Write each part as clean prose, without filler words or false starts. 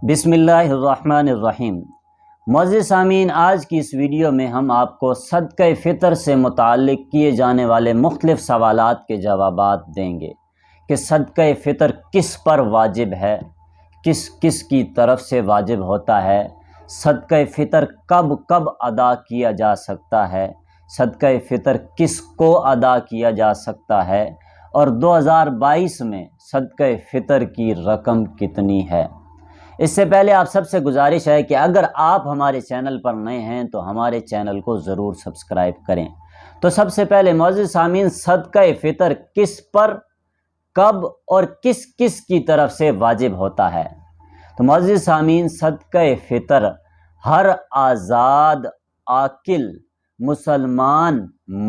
بسم اللہ الرحمن الرحیم۔ معزز سامعین، آج کی اس ویڈیو میں ہم آپ کو صدقہ فطر سے متعلق کیے جانے والے مختلف سوالات کے جوابات دیں گے کہ صدقہ فطر کس پر واجب ہے، کس کس کی طرف سے واجب ہوتا ہے، صدقہ فطر کب کب ادا کیا جا سکتا ہے، صدقہ فطر کس کو ادا کیا جا سکتا ہے، اور 2022 میں صدقہ فطر کی رقم کتنی ہے۔ اس سے پہلے آپ سب سے گزارش ہے کہ اگر آپ ہمارے چینل پر نئے ہیں تو ہمارے چینل کو ضرور سبسکرائب کریں۔ تو سب سے پہلے معزز سامعین، صدقہ فطر کس پر، کب اور کس کس کی طرف سے واجب ہوتا ہے؟ تو معزز سامعین، صدقہ فطر ہر آزاد عاقل مسلمان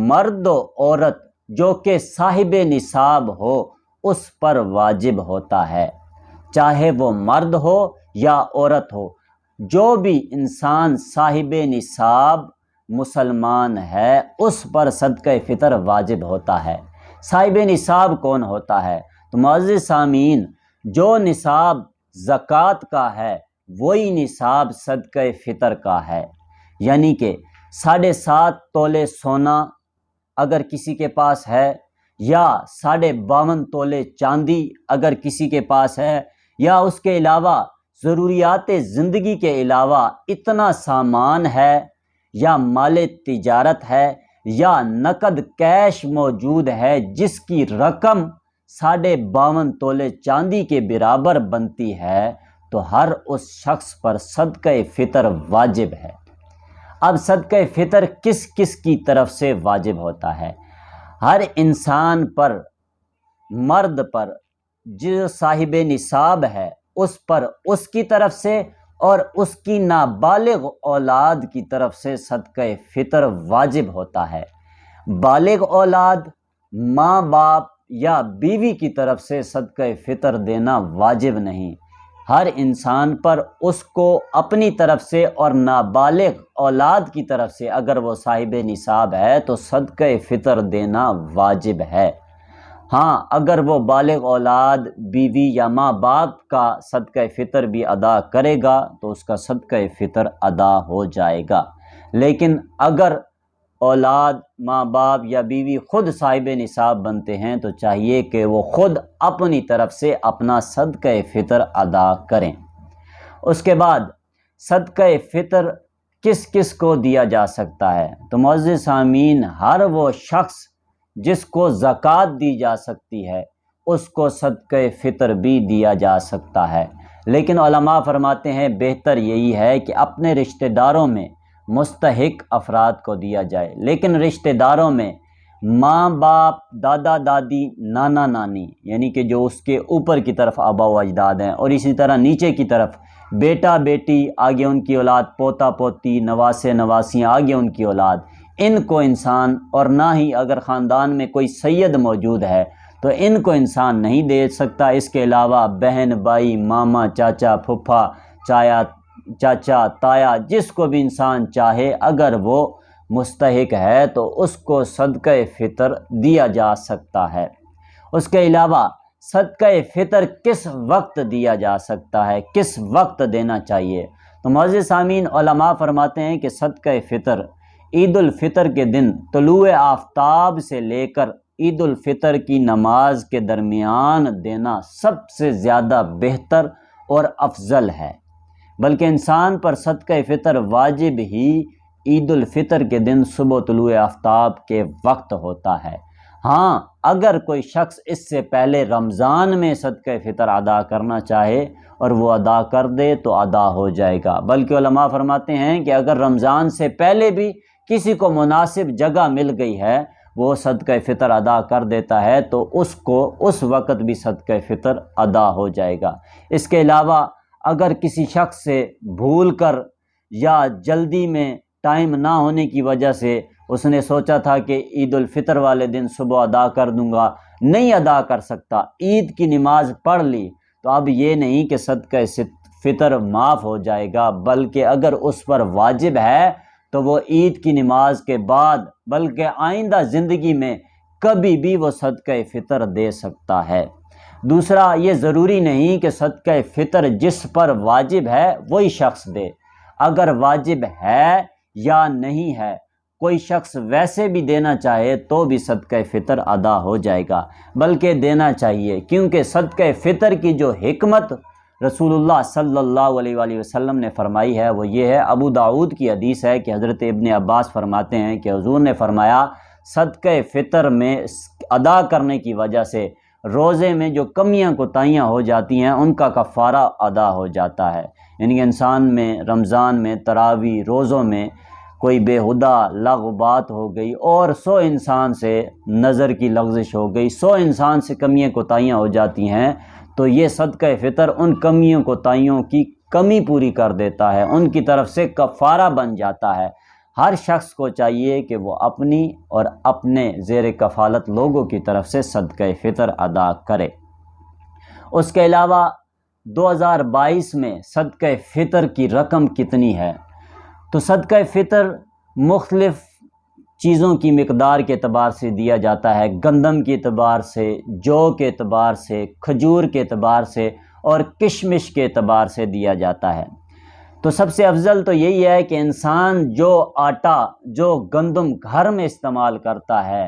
مرد و عورت جو کہ صاحب نصاب ہو اس پر واجب ہوتا ہے، چاہے وہ مرد ہو یا عورت ہو۔ جو بھی انسان صاحب نصاب مسلمان ہے اس پر صدقہ فطر واجب ہوتا ہے۔ صاحب نصاب کون ہوتا ہے؟ تو معزز سامعین، جو نصاب زکوٰۃ کا ہے وہی نصاب صدقہ فطر کا ہے، یعنی کہ 7.5 تولے سونا اگر کسی کے پاس ہے، یا 52.5 تولے چاندی اگر کسی کے پاس ہے، یا اس کے علاوہ ضروریات زندگی کے علاوہ اتنا سامان ہے، یا مال تجارت ہے، یا نقد کیش موجود ہے جس کی رقم 52.5 تولے چاندی کے برابر بنتی ہے، تو ہر اس شخص پر صدقہ فطر واجب ہے۔ اب صدقہ فطر کس کس کی طرف سے واجب ہوتا ہے؟ ہر انسان پر، مرد پر جو صاحب نصاب ہے اس پر اس کی طرف سے، اور اس کی نابالغ اولاد کی طرف سے صدقہ فطر واجب ہوتا ہے۔ بالغ اولاد، ماں باپ یا بیوی کی طرف سے صدقہ فطر دینا واجب نہیں۔ ہر انسان پر اس کو اپنی طرف سے اور نابالغ اولاد کی طرف سے اگر وہ صاحب نصاب ہے تو صدقہ فطر دینا واجب ہے۔ ہاں، اگر وہ بالغ اولاد، بیوی یا ماں باپ کا صدقہ فطر بھی ادا کرے گا تو اس کا صدقہ فطر ادا ہو جائے گا۔ لیکن اگر اولاد، ماں باپ یا بیوی خود صاحب نصاب بنتے ہیں تو چاہیے کہ وہ خود اپنی طرف سے اپنا صدقہ فطر ادا کریں۔ اس کے بعد صدقہ فطر کس کس کو دیا جا سکتا ہے؟ تو معزز سامعین، ہر وہ شخص جس کو زکوٰۃ دی جا سکتی ہے اس کو صدقہ فطر بھی دیا جا سکتا ہے، لیکن علماء فرماتے ہیں بہتر یہی ہے کہ اپنے رشتہ داروں میں مستحق افراد کو دیا جائے۔ لیکن رشتہ داروں میں ماں باپ، دادا دادی، نانا نانی، یعنی کہ جو اس کے اوپر کی طرف آبا و اجداد ہیں، اور اسی طرح نیچے کی طرف بیٹا بیٹی، آگے ان کی اولاد، پوتا پوتی، نواسے نواسیاں، آگے ان کی اولاد، ان کو انسان، اور نہ ہی اگر خاندان میں کوئی سید موجود ہے تو ان کو انسان نہیں دے سکتا۔ اس کے علاوہ بہن، بھائی، ماما، چاچا، پھپھا، چاچا، تایا، جس کو بھی انسان چاہے اگر وہ مستحق ہے تو اس کو صدقہ فطر دیا جا سکتا ہے۔ اس کے علاوہ صدقہ فطر کس وقت دیا جا سکتا ہے، کس وقت دینا چاہیے؟ تو معزز سامعین، علماء فرماتے ہیں کہ صدقہ فطر عید الفطر کے دن طلوع آفتاب سے لے کر عید الفطر کی نماز کے درمیان دینا سب سے زیادہ بہتر اور افضل ہے، بلکہ انسان پر صدقہ فطر واجب ہی عید الفطر کے دن صبح طلوع آفتاب کے وقت ہوتا ہے۔ ہاں، اگر کوئی شخص اس سے پہلے رمضان میں صدقہ فطر ادا کرنا چاہے اور وہ ادا کر دے تو ادا ہو جائے گا، بلکہ علماء فرماتے ہیں کہ اگر رمضان سے پہلے بھی کسی کو مناسب جگہ مل گئی ہے، وہ صدقہ فطر ادا کر دیتا ہے تو اس کو اس وقت بھی صدقہ فطر ادا ہو جائے گا۔ اس کے علاوہ اگر کسی شخص سے بھول کر یا جلدی میں ٹائم نہ ہونے کی وجہ سے اس نے سوچا تھا کہ عید الفطر والے دن صبح ادا کر دوں گا، نہیں ادا کر سکتا، عید کی نماز پڑھ لی، تو اب یہ نہیں کہ صدقہ فطر معاف ہو جائے گا، بلکہ اگر اس پر واجب ہے تو وہ عید کی نماز کے بعد بلکہ آئندہ زندگی میں کبھی بھی وہ صدقہ فطر دے سکتا ہے۔ دوسرا، یہ ضروری نہیں کہ صدقہ فطر جس پر واجب ہے وہی شخص دے۔ اگر واجب ہے یا نہیں ہے، کوئی شخص ویسے بھی دینا چاہے تو بھی صدقہ فطر ادا ہو جائے گا، بلکہ دینا چاہیے، کیونکہ صدقہ فطر کی جو حکمت رسول اللہ صلی اللہ علیہ وآلہ وسلم نے فرمائی ہے وہ یہ ہے۔ ابو داؤد کی حدیث ہے کہ حضرت ابن عباس فرماتے ہیں کہ حضور نے فرمایا صدقہ فطر میں ادا کرنے کی وجہ سے روزے میں جو کمیاں کوتاہیاں ہو جاتی ہیں ان کا کفارہ ادا ہو جاتا ہے۔ یعنی انسان میں رمضان میں تراویح روزوں میں کوئی بےہودہ لغو بات ہو گئی اور 100 انسان سے نظر کی لغزش ہو گئی، 100 انسان سے کمیاں کوتاہیاں ہو جاتی ہیں، تو یہ صدقہ فطر ان کمیوں کوتاہیوں کی کمی پوری کر دیتا ہے، ان کی طرف سے کفارہ بن جاتا ہے۔ ہر شخص کو چاہیے کہ وہ اپنی اور اپنے زیر کفالت لوگوں کی طرف سے صدقہ فطر ادا کرے۔ اس کے علاوہ 2022 میں صدقہ فطر کی رقم کتنی ہے؟ تو صدقہ فطر مختلف چیزوں کی مقدار کے اعتبار سے دیا جاتا ہے، گندم کے اعتبار سے، جو کے اعتبار سے، کھجور کے اعتبار سے اور کشمش کے اعتبار سے دیا جاتا ہے۔ تو سب سے افضل تو یہی ہے کہ انسان جو آٹا جو گندم گھر میں استعمال کرتا ہے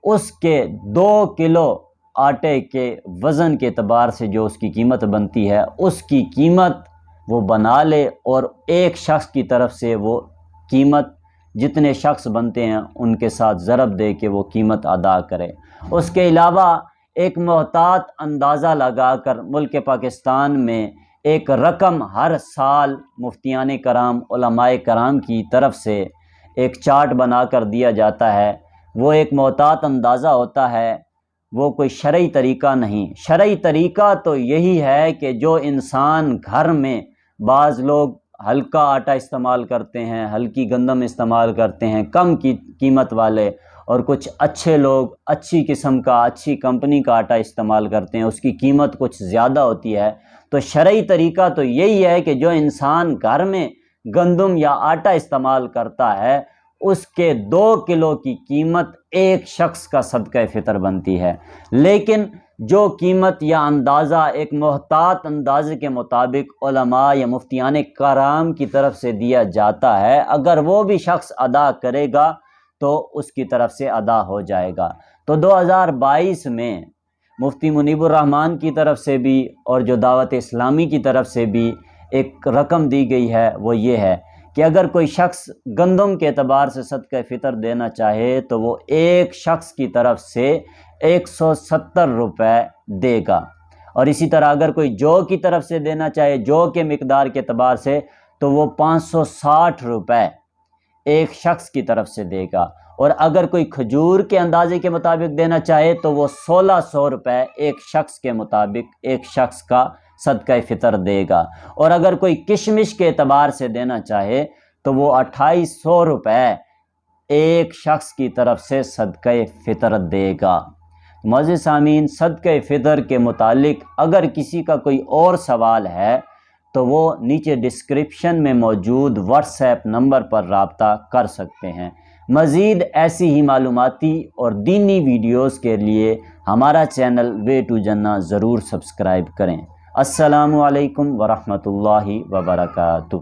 اس کے 2 کلو آٹے کے وزن کے اعتبار سے جو اس کی قیمت بنتی ہے اس کی قیمت وہ بنا لے اور ایک شخص کی طرف سے وہ قیمت جتنے شخص بنتے ہیں ان کے ساتھ ضرب دے کے وہ قیمت ادا کرے۔ اس کے علاوہ ایک محتاط اندازہ لگا کر ملک پاکستان میں ایک رقم ہر سال مفتیان کرام علماء کرام کی طرف سے ایک چارٹ بنا کر دیا جاتا ہے، وہ ایک محتاط اندازہ ہوتا ہے، وہ کوئی شرعی طریقہ نہیں۔ شرعی طریقہ تو یہی ہے کہ جو انسان گھر میں، بعض لوگ ہلکا آٹا استعمال کرتے ہیں، ہلکی گندم استعمال کرتے ہیں کم کی قیمت والے، اور کچھ اچھے لوگ اچھی قسم کا اچھی کمپنی کا آٹا استعمال کرتے ہیں، اس کی قیمت کچھ زیادہ ہوتی ہے۔ تو شرعی طریقہ تو یہی ہے کہ جو انسان گھر میں گندم یا آٹا استعمال کرتا ہے اس کے 2 کلو کی قیمت ایک شخص کا صدقہ فطر بنتی ہے، لیکن جو قیمت یا اندازہ ایک محتاط اندازے کے مطابق علماء یا مفتیان کرام کی طرف سے دیا جاتا ہے، اگر وہ بھی شخص ادا کرے گا تو اس کی طرف سے ادا ہو جائے گا۔ تو 2022 میں مفتی منیب الرحمن کی طرف سے بھی اور جو دعوت اسلامی کی طرف سے بھی ایک رقم دی گئی ہے وہ یہ ہے کہ اگر کوئی شخص گندم کے اعتبار سے صدقہ فطر دینا چاہے تو وہ ایک شخص کی طرف سے 170 روپے دے گا، اور اسی طرح اگر کوئی جو کی طرف سے دینا چاہے جو کے مقدار کے اعتبار سے تو وہ 560 روپے ایک شخص کی طرف سے دے گا، اور اگر کوئی کھجور کے اندازے کے مطابق دینا چاہے تو وہ 1600 روپے ایک شخص کے مطابق ایک شخص کا صدقہ فطر دے گا، اور اگر کوئی کشمش کے اعتبار سے دینا چاہے تو وہ 2800 روپے ایک شخص کی طرف سے صدقہ فطر دے گا۔ معزز سامعین، صدقہ فطر کے متعلق اگر کسی کا کوئی اور سوال ہے تو وہ نیچے ڈسکرپشن میں موجود واٹس ایپ نمبر پر رابطہ کر سکتے ہیں۔ مزید ایسی ہی معلوماتی اور دینی ویڈیوز کے لیے ہمارا چینل وے ٹو جنہ ضرور سبسکرائب کریں۔ السلام علیکم ورحمۃ اللہ وبرکاتہ۔